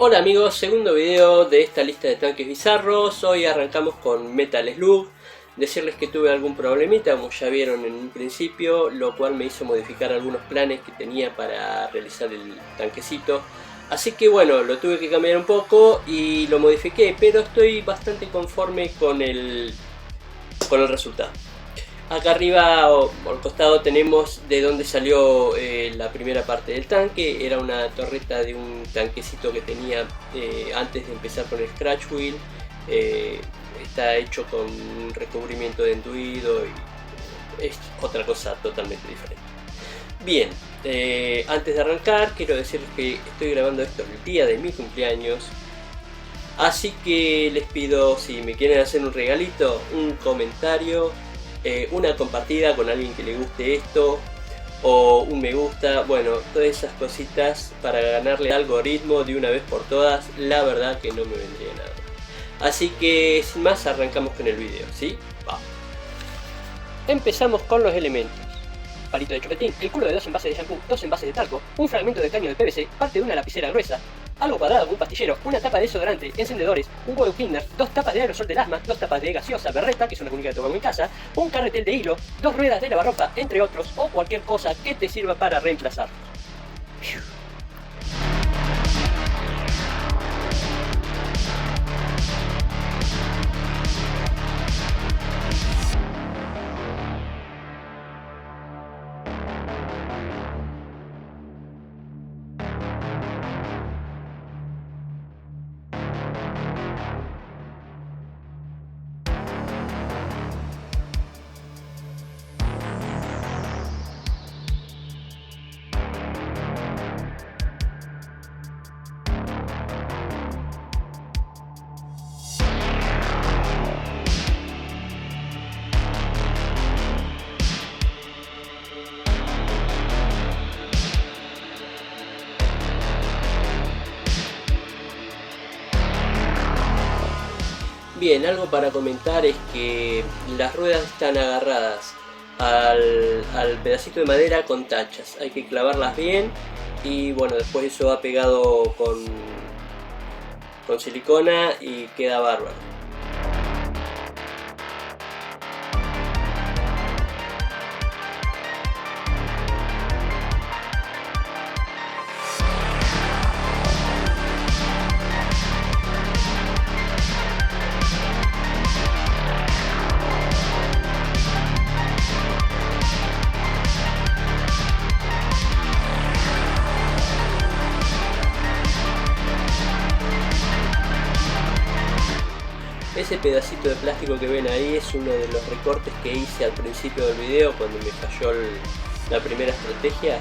Hola amigos, segundo video de esta lista de tanques bizarros. Hoy arrancamos con Metal Slug. Decirles que tuve algún problemita, como ya vieron en un principio, lo cual me hizo modificar algunos planes que tenía para realizar el tanquecito. Así que bueno, lo tuve que cambiar un poco y lo modifiqué, pero estoy bastante conforme con el resultado. Acá arriba o al costado tenemos de dónde salió la primera parte del tanque. Era una torreta de un tanquecito que tenía antes de empezar con el Scratch Wheel. Está hecho con un recubrimiento de enduido y es otra cosa totalmente diferente. Bien, antes de arrancar quiero decirles que estoy grabando esto el día de mi cumpleaños. Así que les pido, si me quieren hacer un regalito, un comentario, una compartida con alguien que le guste esto, o un me gusta, bueno, todas esas cositas para ganarle al algoritmo de una vez por todas. La verdad que no me vendría nada. Así que sin más arrancamos con el video, ¿sí? Vamos. Empezamos con los elementos. Palito de chupetín, el culo de 2 envases de shampoo, 2 envases de talco, un fragmento de caño de PVC, parte de una lapicera gruesa, algo cuadrado como un pastillero, una tapa de desodorante, encendedores, un huevo Kinder, 2 tapas de aerosol del asma, 2 tapas de gaseosa berreta, que es una única que tomamos en casa, un carretel de hilo, 2 ruedas de lavarropa, entre otros, o cualquier cosa que te sirva para reemplazar. Bien, algo para comentar es que las ruedas están agarradas al pedacito de madera con tachas. Hay que clavarlas bien y bueno, después eso va pegado con silicona y queda bárbaro. Ese pedacito de plástico que ven ahí es uno de los recortes que hice al principio del video cuando me falló la primera estrategia,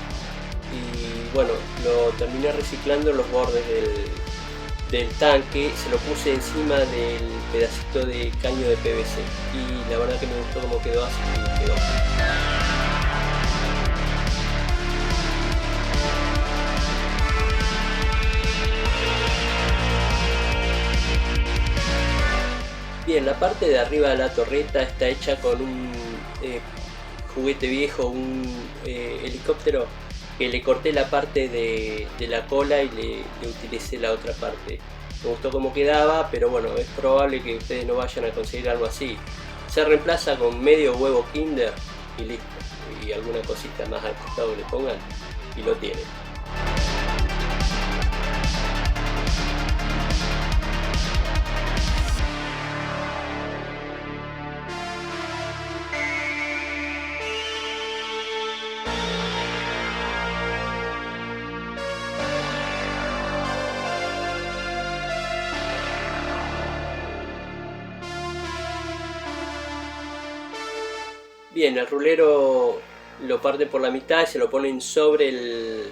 y bueno, lo terminé reciclando los bordes del tanque, se lo puse encima del pedacito de caño de PVC y la verdad que me gustó cómo quedó, así que quedó. Bien, la parte de arriba de la torreta está hecha con un juguete viejo, un helicóptero, que le corté la parte de la cola y le utilicé la otra parte. Me gustó cómo quedaba, pero bueno, es probable que ustedes no vayan a conseguir algo así. Se reemplaza con medio huevo Kinder y listo. Y alguna cosita más al costado le pongan y lo tienen. Bien, el rulero lo parte por la mitad y se lo ponen sobre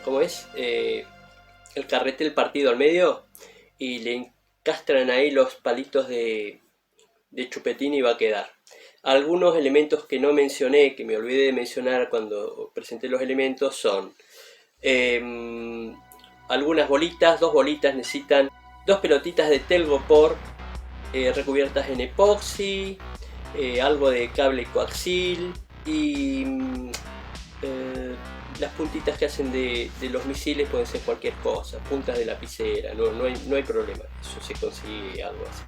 ¿cómo es? El carretel partido al medio y le encastran ahí los palitos de chupetín y va a quedar. Algunos elementos que no mencioné, que me olvidé de mencionar cuando presenté los elementos, son algunas bolitas, 2 bolitas necesitan 2 pelotitas de telgopor recubiertas en epoxi, algo de cable coaxil y las puntitas que hacen de los misiles pueden ser cualquier cosa, puntas de lapicera, no hay problema, eso se consigue algo así.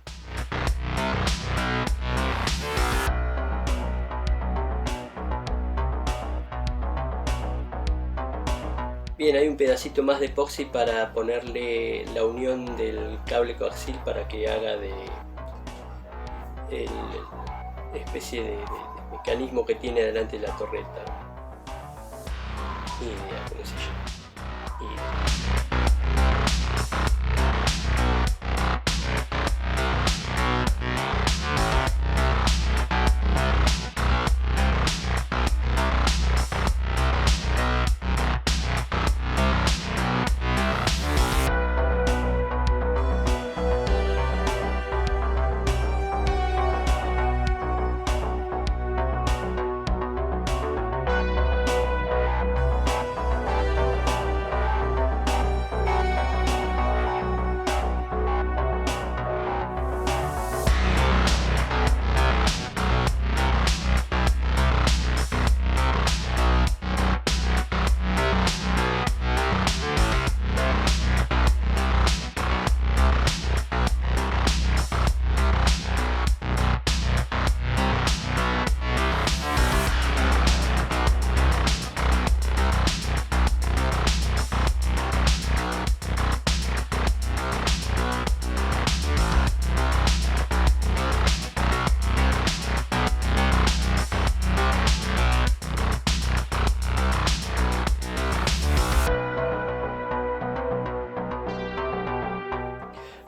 Bien, hay un pedacito más de epoxi para ponerle la unión del cable coaxil para que haga de especie de mecanismo que tiene delante de la torreta. Ni idea cómo se llama.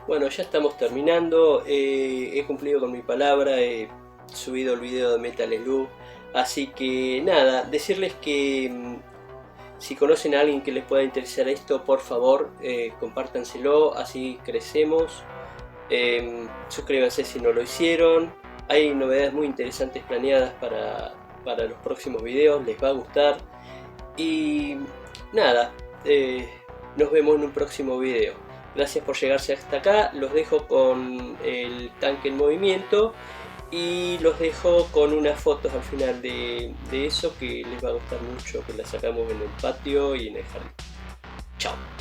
Bueno, ya estamos terminando, he cumplido con mi palabra, he subido el video de Metal Slug, así que nada, decirles que si conocen a alguien que les pueda interesar esto, por favor compártanselo, así crecemos, suscríbanse si no lo hicieron, hay novedades muy interesantes planeadas para los próximos videos, les va a gustar y nada, nos vemos en un próximo video. Gracias por llegarse hasta acá, los dejo con el tanque en movimiento y los dejo con unas fotos al final de eso que les va a gustar mucho, que las sacamos en el patio y en el jardín. Chao.